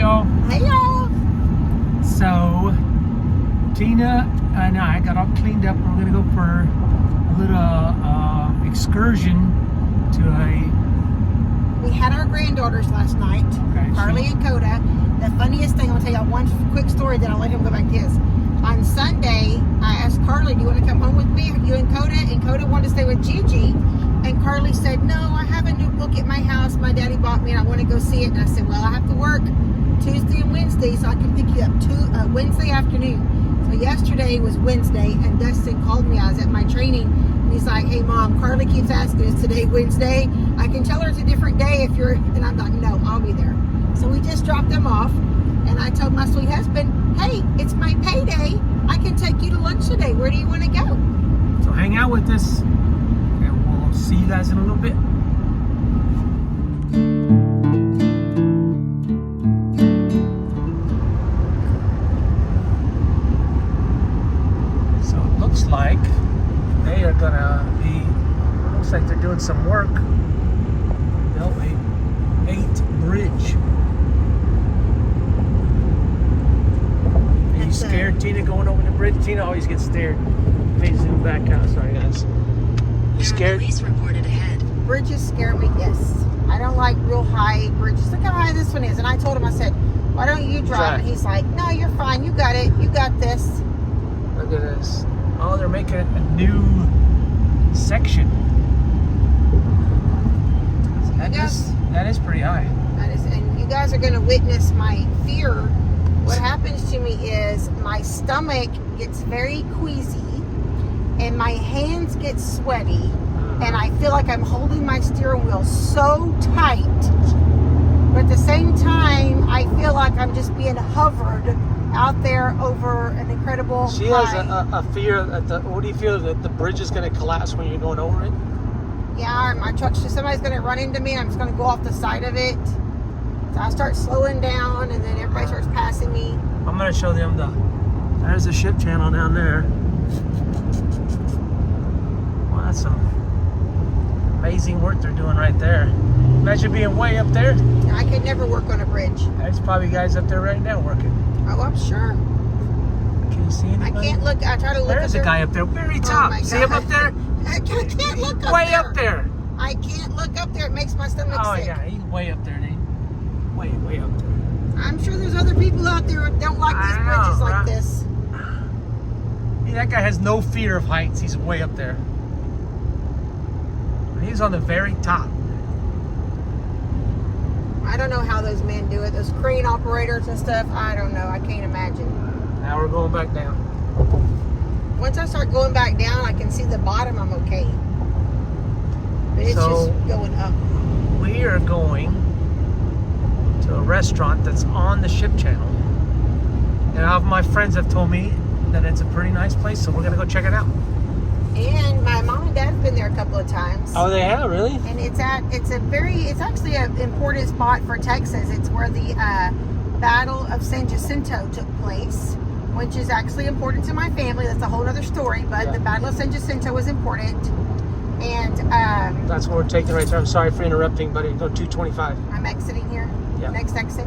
y'all. Hey y'all. So Tina and I got all cleaned up. We're gonna go for a little excursion to We had our granddaughters last night, Okay, Carly and Coda. The funniest thing, I'll tell y'all one quick story, then I'll let him go back to his. On Sunday, I asked Carly, do you want to come home with me, you and Coda wanted to stay with Gigi. And Carly said, no, I have a new book at my house my daddy bought me and I want to go see it. And I said, well, I have to work Tuesday and Wednesday, so I can pick you up Wednesday afternoon. So yesterday was Wednesday, and Dustin called me. I was at my training, and he's like, hey, Mom, Carly keeps asking, is today Wednesday? I can tell her it's a different day if you're, and I'm like, no, I'll be there. So we just dropped them off, and I told my sweet husband, hey, it's my payday. I can take you to lunch today. Where do you want to go? So hang out with us, and we'll see you guys in a little bit. So it looks like they are gonna be. Looks like they're doing some work. Beltway 8 bridge. Are you scared, Tina, going over the bridge? Tina always gets scared. Let me zoom back out. Sorry, guys. You scared? Police reported ahead. Bridges scare me, yes. I don't like real high bridges. Look how high this one is. And I told him, I said, why don't you drive? And he's like, no, you're fine. You got it. You got this. Look at this. Oh, they're making a new section. That is pretty high. That is, and you guys are going to witness my fear. What happens to me is my stomach gets very queasy and my hands get sweaty and I feel like I'm holding my steering wheel so tight, but at the same time I feel like I'm just being hovered out there over an incredible She high. has a fear that what do you feel that the bridge is going to collapse when you're going over it? Yeah, my truck's just, somebody's going to run into me. I'm just going to go off the side of it. So I start slowing down, and then everybody starts passing me. I'm going to show them there's a ship channel down there. Well, that's some amazing work they're doing right there. Imagine being way up there. I could never work on a bridge. There's probably guys up there right now working. Oh, I'm sure. Can you see anybody? I can't look. I try to look. There's a guy up there, very top. my See him up God. there? I can't look up Way there. up there. I can't look up there. It makes my stomach Oh sick. yeah, he's way up there, Nate. Way up there. I'm sure there's other people out there who don't like these bridges like this. Yeah, that guy has no fear of heights. He's way up there. He's on the very top. I don't know how those men do it. Those crane operators and stuff. I don't know. I can't imagine. Now we're going back down. Once I start going back down, I can see the bottom. I'm okay. But it's just going up. We are going to a restaurant that's on the ship channel. And all of my friends have told me that it's a pretty nice place, so we're going to go check it out. And my mom and dad's been there a couple of times. Oh, they have? Really? And it's actually an important spot for Texas. It's where the Battle of San Jacinto took place, which is actually important to my family. That's a whole other story, but Yeah. the Battle of San Jacinto was important. And That's what we're taking right there. I'm sorry for interrupting, buddy. Go 225. I'm exiting here. Yeah. Next exit.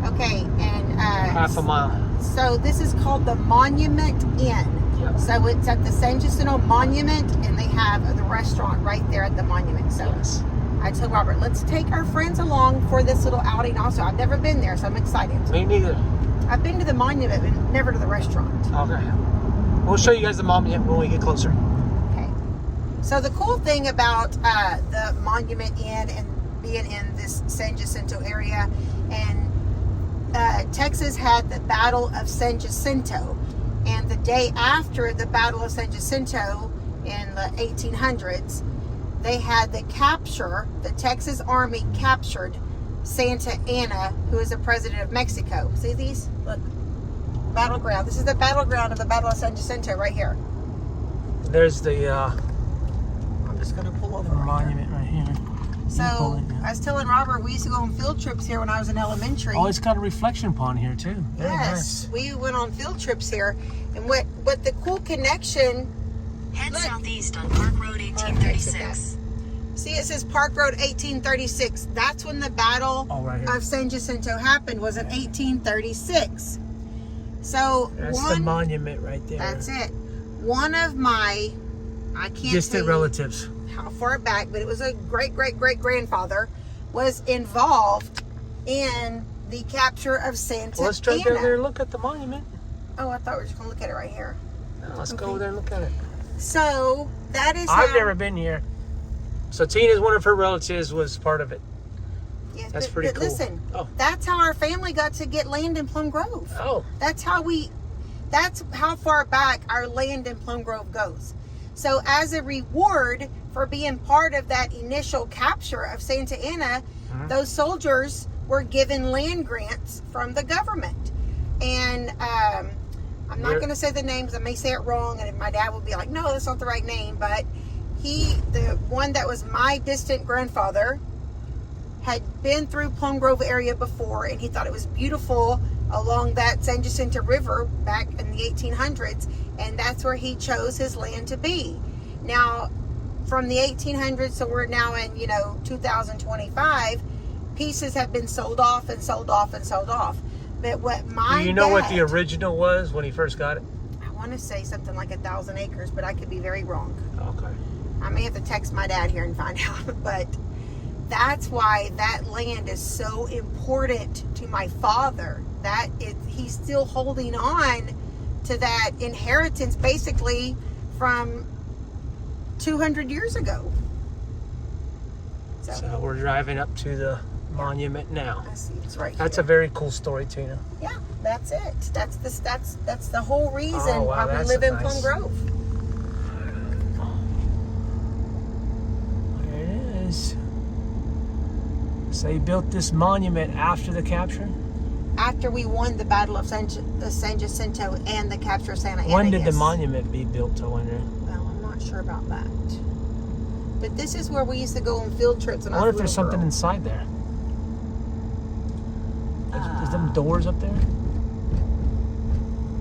Okay, and Half a mile. so this is called the Monument Inn. Yep. So it's at the San Jacinto Monument, and they have the restaurant right there at the monument. So Yes. I told Robert, let's take our friends along for this little outing also. I've never been there, so I'm excited. Me neither. I've been to the monument, but never to the restaurant. Okay. We'll show you guys the monument when we get closer. Okay. So the cool thing about the Monument Inn and being in this San Jacinto area, and Texas had the Battle of San Jacinto, and the day after the Battle of San Jacinto in the 1800s, they had the Texas Army captured Santa Anna, who is the president of Mexico. See these? Look. Battleground. This is the battleground of the Battle of San Jacinto right here. There's the I'm just going to pull over. monument right here. So, Pulling, yeah. I was telling Robert, we used to go on field trips here when I was in elementary. Oh, it's got a reflection pond here too. Very Yes, nice. we went on field trips here. And what the cool connection... Head Look. southeast on Park Road 1836. See, it says Park Road 1836. That's when the Battle right here. of San Jacinto happened, was in 1836. So That's the monument right there. That's it. One of my, I can't distant tell you relatives. how far back, but it was a great-great-great-grandfather was involved in the capture of Santa Well, let's try to go Ana. there and look at the monument. Oh, I thought we were just going to look at it right here. No, let's go over there and look at it. So, that is I've how... never been here. So Tina's, one of her relatives, was part of it. Yes, That's pretty cool. Listen, that's how our family got to get land in Plum Grove. Oh. That's how far back our land in Plum Grove goes. So as a reward for being part of that initial capture of Santa Ana, those soldiers were given land grants from the government. And I'm not going to say the names. I may say it wrong, and my dad will be like, no, that's not the right name. But the one that was my distant grandfather, had been through Plum Grove area before, and he thought it was beautiful along that San Jacinto River back in the 1800s, and that's where he chose his land to be. Now, from the 1800s, so we're now in 2025, pieces have been sold off and sold off and sold off. But what my Do you know what the original was when he first got it? I want to say something like 1,000 acres, but I could be very wrong. Okay. I may have to text my dad here and find out, but that's why that land is so important to my father. He's still holding on to that inheritance basically from 200 years ago. So we're driving up to the monument now. I see, it's right That's here. a very cool story, Tina. Yeah, that's it. That's the whole reason why we that's live in nice. Plum Grove. There it is. So he built this monument after the capture? After we won the Battle of San Jacinto and the capture of Santa Ana. When did the yes. monument be built, I wonder? Well, I'm not sure about that. But this is where we used to go on field trips. And I wonder if there's something inside there. There's them doors up there?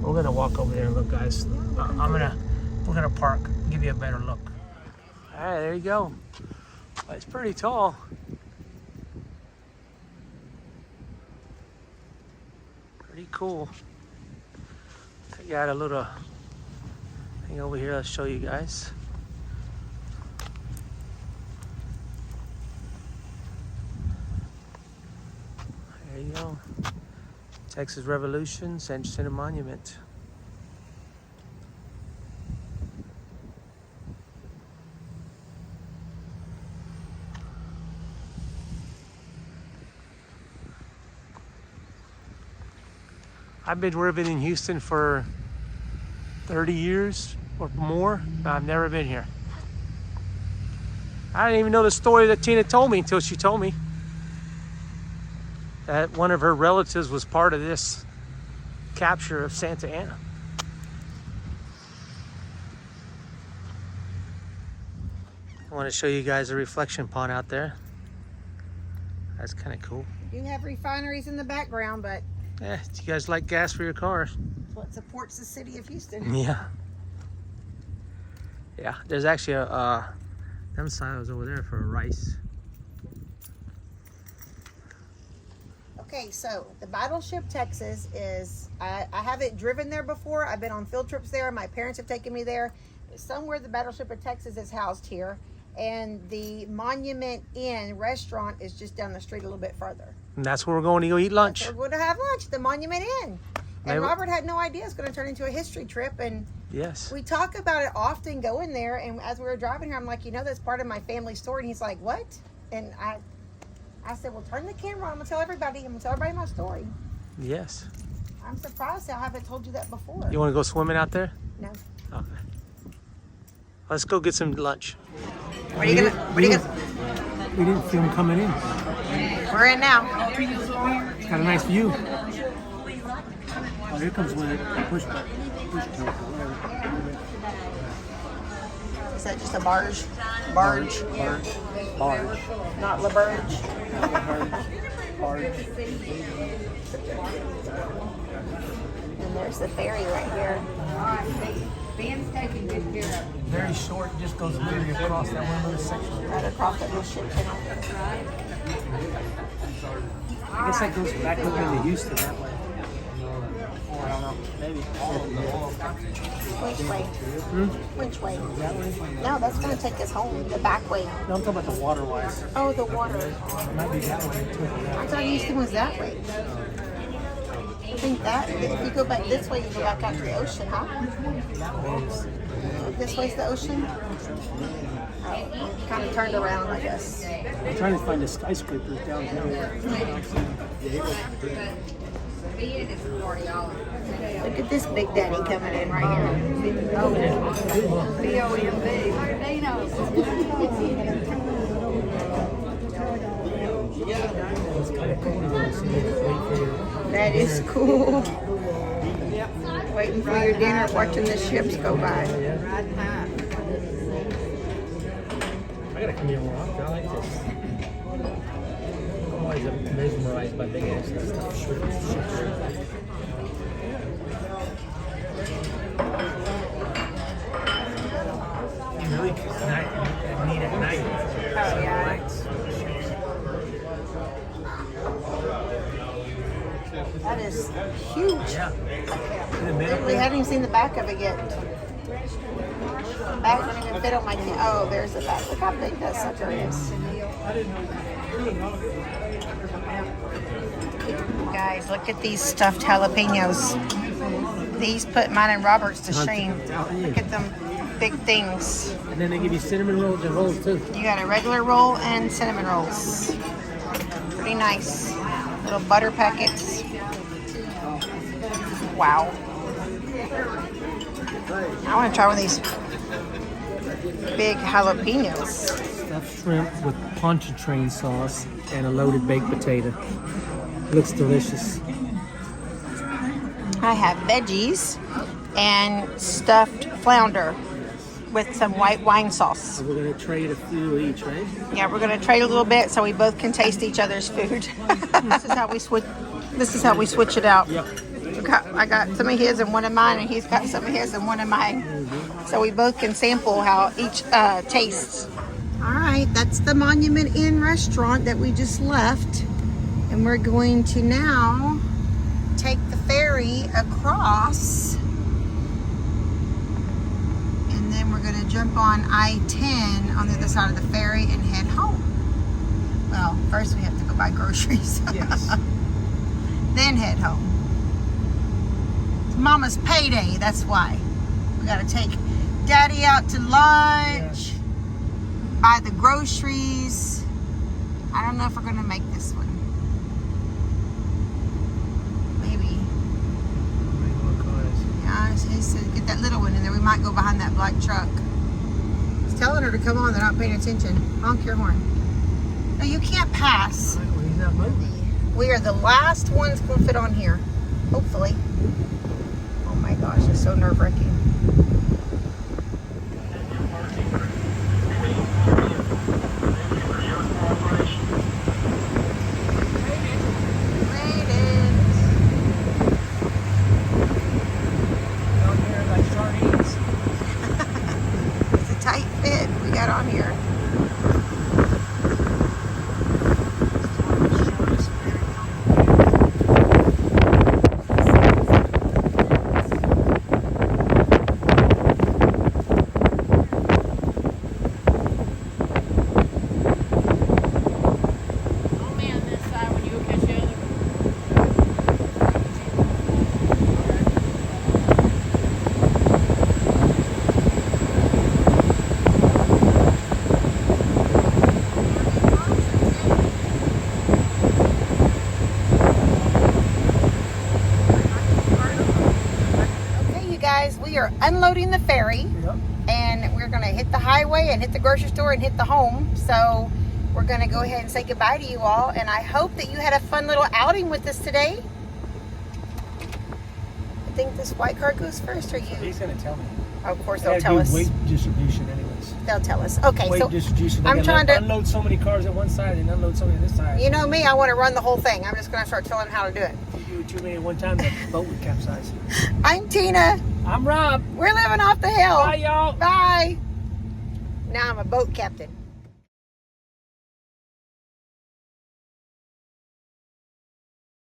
We're gonna walk over there and look, guys. We're gonna park, give you a better look. All right, there you go. It's pretty tall. Pretty cool. I got a little thing over here. I'll show you guys. There you go. Texas Revolution, San Jacinto Monument. I've been living in Houston for 30 years or more. I've never been here. I didn't even know the story that Tina told me until she told me that one of her relatives was part of this capture of Santa Ana. I want to show you guys a reflection pond out there. That's kind of cool. We do have refineries in the background, but Yeah, do you guys like gas for your cars? it's what supports the city of Houston. Yeah. Yeah, there's actually them silos over there for rice. Okay, so the Battleship Texas is, I haven't driven there before. I've been on field trips there. My parents have taken me there. Somewhere the Battleship of Texas is housed here. And the Monument Inn restaurant is just down the street a little bit further. And that's where we're going to go eat lunch. So we're going to have lunch, the Monument Inn. And Maybe. Robert had no idea it's going to turn into a history trip. And Yes. we talk about it often going there. And as we were driving here, I'm like, that's part of my family story. And he's like, what? And I said, well, turn the camera on. I'm going to tell everybody. I'm going to tell everybody my story. Yes. I'm surprised I haven't told you that before. You want to go swimming out there? No. Okay. Let's go get some lunch. What are you gonna? We didn't see them coming in. We're in now. It's got a nice view. Oh, here comes one. Push top. Is that just a barge? Barge. Barge. Not La Barge. Barge. And there's the ferry right here. Ben's taking good care of it. Very short, just goes literally across that one little section. Right across that little ship channel. I guess that goes back up into Houston that way. I don't know. Maybe. Which way? Which way? That way? No, that's going to take us home. The back way. No, I'm talking about the water-wise. Oh, the water. It might be that way too. I thought Houston was that way. I think that, if you go back this way, you go back out to the ocean, huh? This way's the ocean? Oh, kind of turned around, I guess. I'm trying to find the skyscrapers down here. Look at this Big Daddy coming in right here. Oh, that is cool. Waiting for your dinner, watching the ships go by. I gotta come here more often. I like this. I'm always mesmerized by big ass stuff. You really need at night. Oh, yeah. That is huge. Yeah. We haven't even seen the back of it yet. The back don't even fit on my kid. Oh, there's the back. Look how big that sucker is. Guys, look at these stuffed jalapenos. These put mine and Robert's to shame. Look at them big things. And then they give you cinnamon rolls and rolls too. You got a regular roll and cinnamon rolls. Pretty nice. Little butter packets. Wow. I want to try one of these big jalapenos. Stuffed shrimp with pontchartrain sauce and a loaded baked potato. Looks delicious. I have veggies and stuffed flounder with some white wine sauce. So we're gonna trade a few each, right? Yeah, we're gonna trade a little bit so we both can taste each other's food. This is how we switch. This is how we switch it out. Yep. I got some of his and one of mine, and he's got some of his and one of mine. So we both can sample how each tastes. All right, that's the Monument Inn restaurant that we just left. And we're going to now take the ferry across. And then we're going to jump on I-10 on the other side of the ferry and head home. Well, first we have to go buy groceries. Yes. Then head home. Mama's payday, that's why. We gotta take Daddy out to lunch, buy the groceries. I don't know if we're gonna make this one. Maybe. Yeah, he said get that little one in there. We might go behind that black truck. He's telling her to come on, they're not paying attention. Honk your horn. No, you can't pass. He's not moving. We are the last ones gonna fit on here. Hopefully. Oh my gosh, it's so nerve-wracking. It's a tight fit we got on here. We are unloading the ferry. Yep. And we're going to hit the highway and hit the grocery store and hit the home. So we're going to go ahead and say goodbye to you all. And I hope that you had a fun little outing with us today. I think this white car goes first, or you? He's going to tell me. Of course, they'll tell us. Weight distribution anyways. They'll tell us. Okay, Weight so distribution. I'm trying to unload so many cars at one side and unload so many on this side. You know me, I want to run the whole thing. I'm just going to start telling them how to do it. you with too many at one time, the boat would capsize. I'm Tina. I'm Rob. We're living off the hill. Bye, y'all. Bye. Now I'm a boat captain.